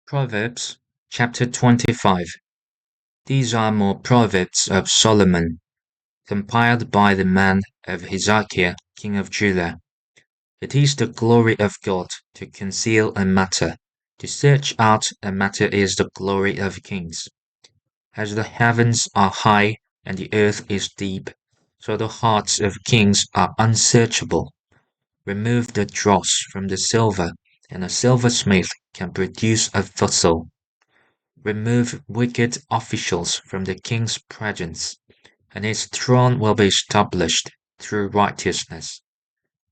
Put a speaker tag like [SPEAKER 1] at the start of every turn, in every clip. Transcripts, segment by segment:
[SPEAKER 1] Proverbs chapter 25. These are more Proverbs of Solomon, compiled by the man of Hezekiah, king of Judah. It is the glory of God to conceal a matter. To search out a matter is the glory of kings. As the heavens are high and the earth is deep, so the hearts of kings are unsearchable. Remove the dross from the silver, and a silversmith can produce a vessel. Remove wicked officials from the king's presence, and his throne will be established through righteousness.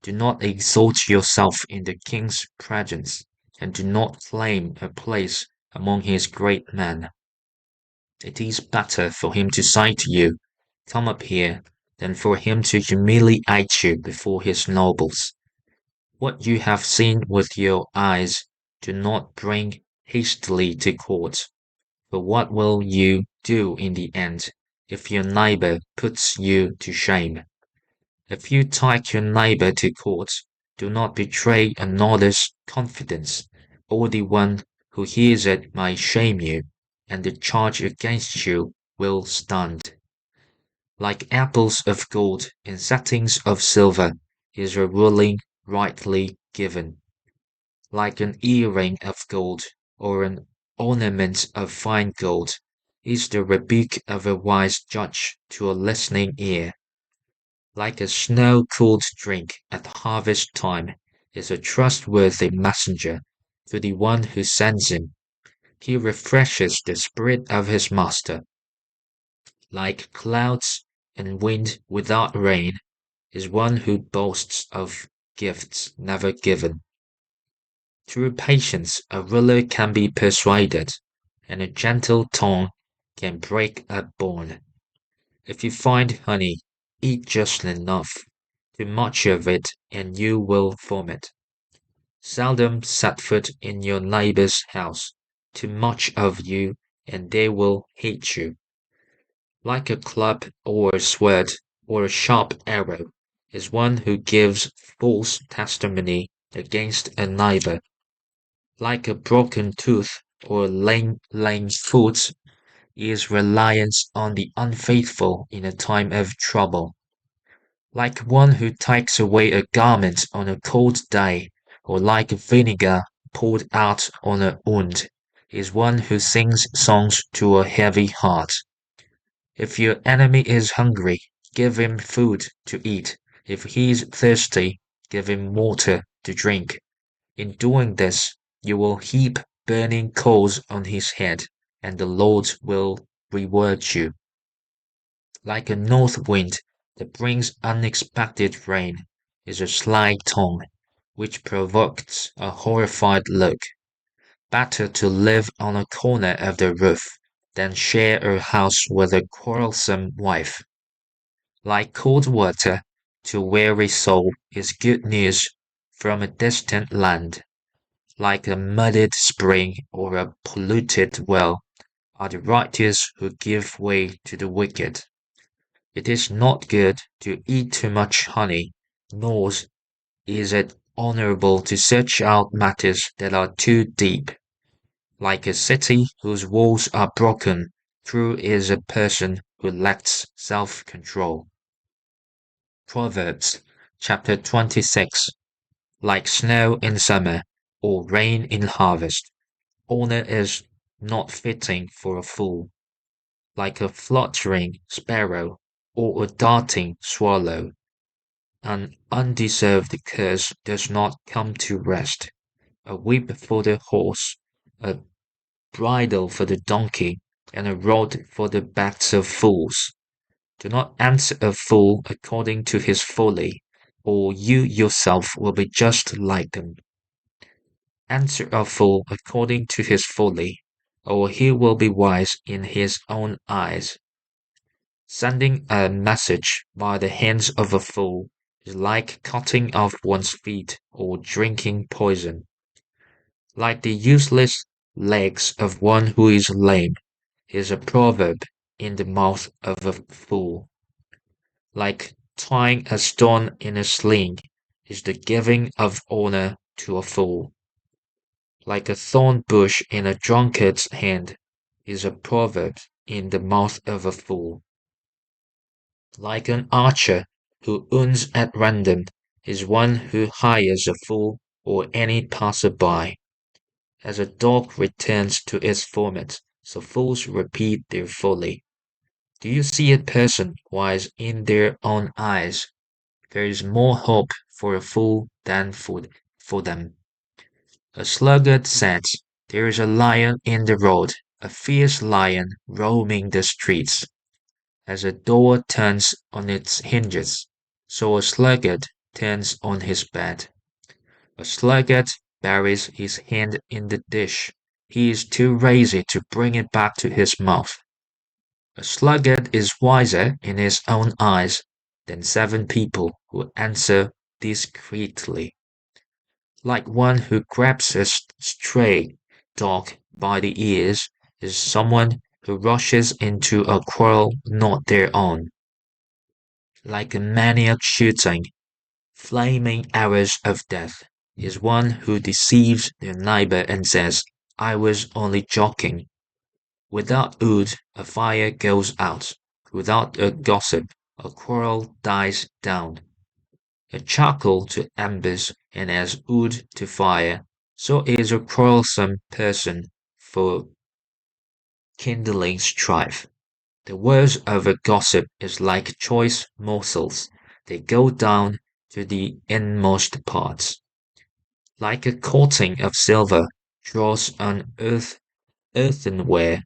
[SPEAKER 1] Do not exalt yourself in the king's presence, and do not claim a place among his great men. It is better for him to say to you, "Come up here," than for him to humiliate you before his nobles. What you have seen with your eyes, do not bring hastily to court. But what will you do in the end if your neighbor puts you to shame? If you take your neighbor to court, do not betray another's confidence, or the one who hears it may shame you, and the charge against you will stand. Like apples of gold in settings of silver is a ruling rightly given. Like an earring of gold or an ornament of fine gold is the rebuke of a wise judge to a listening ear. Like a snow-cooled drink at harvest time is a trustworthy messenger to the one who sends him. He refreshes the spirit of his master. Like clouds and wind without rain is one who boasts of gifts never given. Through patience a ruler can be persuaded, and a gentle tongue can break a bone. If you find honey, eat just enough. Too much of it, and you will vomit. Seldom set foot in your neighbor's house. Too much of you, and they will hate you. Like a club or a sword or a sharp arrow is one who gives false testimony against a neighbor. Like a broken tooth or lame foot is reliance on the unfaithful in a time of trouble. Like one who takes away a garment on a cold day, or like vinegar poured out on a wound, is one who sings songs to a heavy heart. If your enemy is hungry, give him food to eat. If he is thirsty, give him water to drink. In doing this, you will heap burning coals on his head, and the Lord will reward you. Like a north wind that brings unexpected rain is a sly tongue, which provokes a horrified look. Better to live on a corner of the roof than share a house with a quarrelsome wife. Like cold water to a weary soul is good news from a distant land. Like a muddied spring or a polluted well are the righteous who give way to the wicked. It is not good to eat too much honey, nor is it honorable to search out matters that are too deep. Like a city whose walls are broken through is a person who lacks self-control. Proverbs chapter 26. Like snow in summer, or rain in harvest, honor is not fitting for a fool. Like a fluttering sparrow, or a darting swallow, an undeserved curse does not come to rest. A whip for the horse, a bridle for the donkey, and a rod for the backs of fools. Do not answer a fool according to his folly, or you yourself will be just like them. Answer a fool according to his folly, or he will be wise in his own eyes. Sending a message by the hands of a fool is like cutting off one's feet or drinking poison. Like the useless legs of one who is lame is a proverb in the mouth of a fool. Like tying a stone in a sling is the giving of honor to a fool. Like a thorn bush in a drunkard's hand is a proverb in the mouth of a fool. Like an archer who wounds at random is one who hires a fool or any passer-by. As a dog returns to its vomit, so fools repeat their folly. Do you see a person wise in their own eyes? There is more hope for a fool than for them. A sluggard said, there is a lion in the road, a fierce lion roaming the streets. As a door turns on its hinges, so a sluggard turns on his bed. A sluggard buries his hand in the dish. He is too lazy to bring it back to his mouth. A sluggard is wiser in his own eyes than 7 people who answer discreetly. Like one who grabs a stray dog by the ears is someone who rushes into a quarrel not their own. Like a maniac shooting flaming arrows of death is one who deceives their neighbor and says, I was only joking. Without wood, a fire goes out. Without a gossip, a quarrel dies down. A charcoal to embers and as wood to fire, so is a quarrelsome person for kindling strife. The words of a gossip is like choice morsels, they go down to the inmost parts. Like a coating of silver draws on earthenware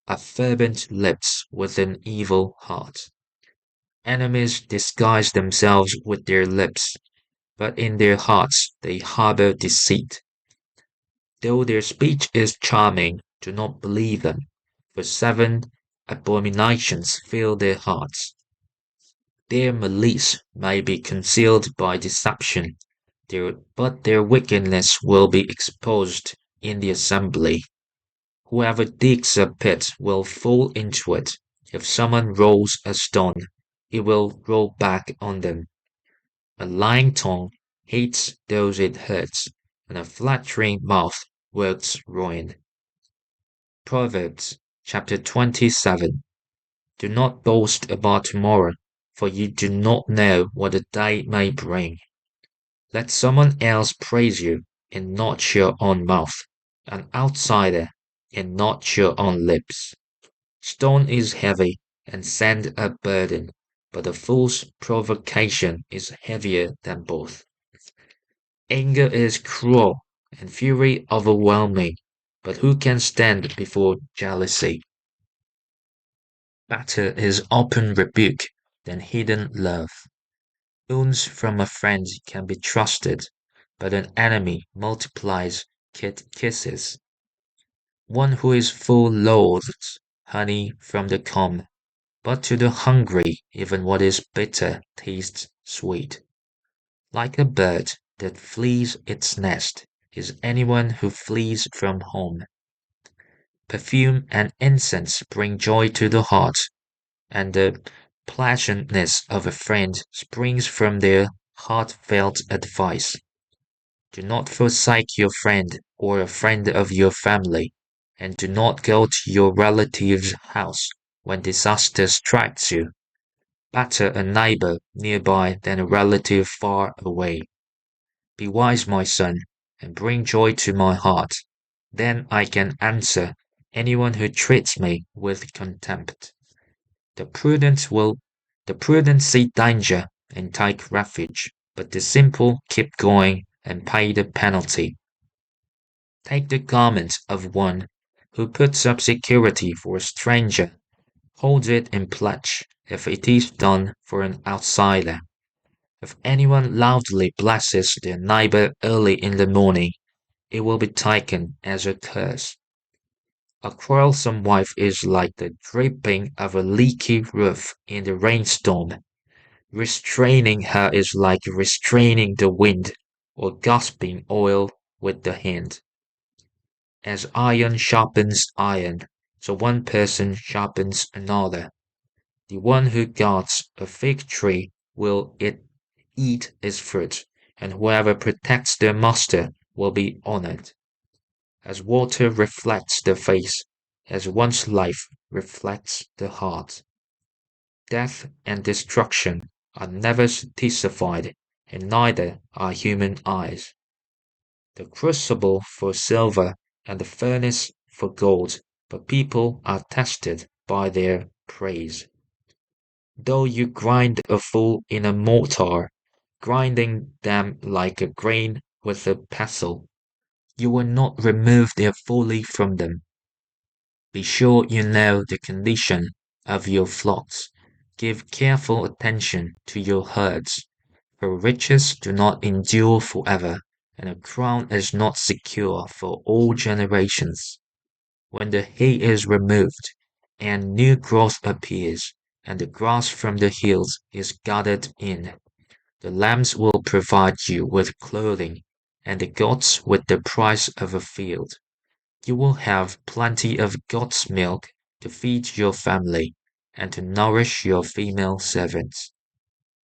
[SPEAKER 1] a fervent lips with an evil heart. Enemies disguise themselves with their lips, but in their hearts they harbor deceit. Though their speech is charming, do not believe them, for 7 abominations fill their hearts. Their malice may be concealed by deception, but their wickedness will be exposed in the assembly. Whoever digs a pit will fall into it. If someone rolls a stone, it will roll back on them. A lying tongue hates those it hurts, and a flattering mouth works ruin. Proverbs chapter 27. Do not boast about tomorrow, for you do not know what the day may bring. Let someone else praise you and not your own mouth, an outsider and not your own lips. Stone is heavy and sand a burden, but a fool's provocation is heavier than both. Anger is cruel and fury overwhelming, but who can stand before jealousy? Better is open rebuke than hidden love. Wounds from a friend can be trusted, but an enemy multiplies kisses. One who is full loathes honey from the comb, but to the hungry even what is bitter tastes sweet. Like a bird that flees its nest is anyone who flees from home. Perfume and incense bring joy to the heart, and the pleasantness of a friend springs from their heartfelt advice. Do not forsake your friend or a friend of your family, and do not go to your relative's house when disaster strikes you. Better a neighbor nearby than a relative far away. Be wise, my son, and bring joy to my heart. Then I can answer anyone who treats me with contempt. The prudent see danger and take refuge, but the simple keep going and pay the penalty. Take the garment of one who puts up security for a stranger, holds it in pledge if it is done for an outsider. If anyone loudly blesses their neighbor early in the morning, it will be taken as a curse. A quarrelsome wife is like the dripping of a leaky roof in the rainstorm. Restraining her is like restraining the wind or gasping oil with the hand. As iron sharpens iron, so one person sharpens another. The one who guards a fig tree will eat its fruit, and whoever protects their master will be honored. As water reflects the face, as one's life reflects the heart. Death and destruction are never testified, and neither are human eyes. The crucible for silver and the furnace for gold, but people are tested by their praise. Though you grind a fool in a mortar, grinding them like a grain with a pestle, you will not remove their folly from them. Be sure you know the condition of your flocks. Give careful attention to your herds, for riches do not endure forever, and a crown is not secure for all generations. When the hay is removed, and new growth appears, and the grass from the hills is gathered in, the lambs will provide you with clothing, and the goats with the price of a field. You will have plenty of goat's milk to feed your family, and to nourish your female servants.